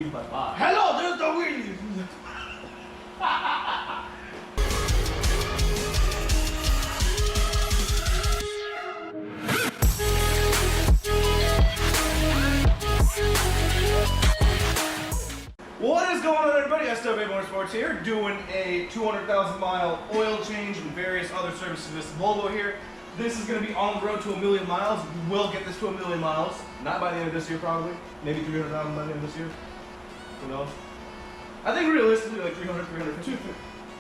Hello, there's the wheelies. What is going on, everybody? SW Motorsports here, doing a 200,000 mile oil change and various other services. This Volvo here. This is going to be on the road to 1,000,000 miles. We will get this to 1,000,000 miles. Not by the end of this year, probably. Maybe 300,000 by the end of this year. Who knows? I think realistically, like 300, 350.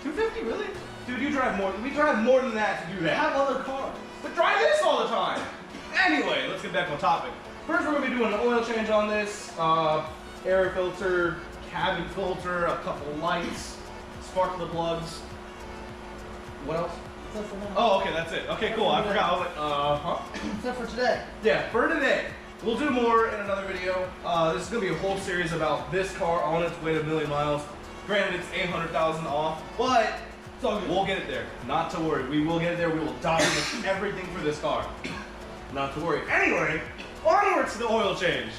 250, really? Dude, you drive more. We drive more than that to do that. I have other cars. But drive this all the time. Anyway, let's get back on topic. First, we're going to be doing an oil change on this. Air filter, cabin filter, a couple lights, spark the plugs. What else? Except for now. Oh, okay, that's it. Okay, cool. I forgot. I was like, Except for today. Yeah, for today. We'll do more in another video. This is going to be a whole series about this car on its way to 1,000,000 miles. Granted, it's 800,000 off, but we'll get it there. Not to worry. We will get it there. We will document everything for this car. Not to worry. Anyway, onwards to the oil change.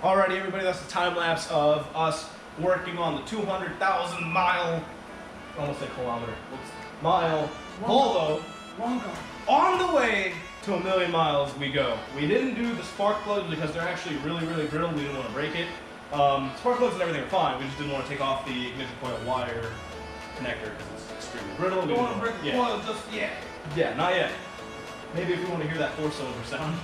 Alrighty, everybody, that's the time lapse of us working on the 200,000 mile, almost say kilometer, mile Volvo. On the way to 1,000,000 miles we go. We didn't do the spark plugs because they're actually really, really brittle. We didn't want to break it. Spark plugs and everything are fine. We just didn't want to take off the ignition coil wire connector because it's extremely brittle. We don't want to break the coil just yet. Yeah, not yet. Maybe if you want to hear that 4-cylinder sound.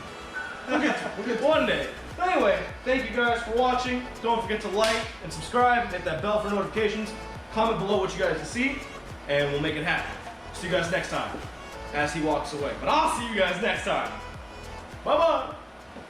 We'll get one day. But anyway, thank you guys for watching. Don't forget to like and subscribe, hit that bell for notifications. Comment below what you guys see, and we'll make it happen. See you guys next time, as he walks away. But I'll see you guys next time. Bye-bye.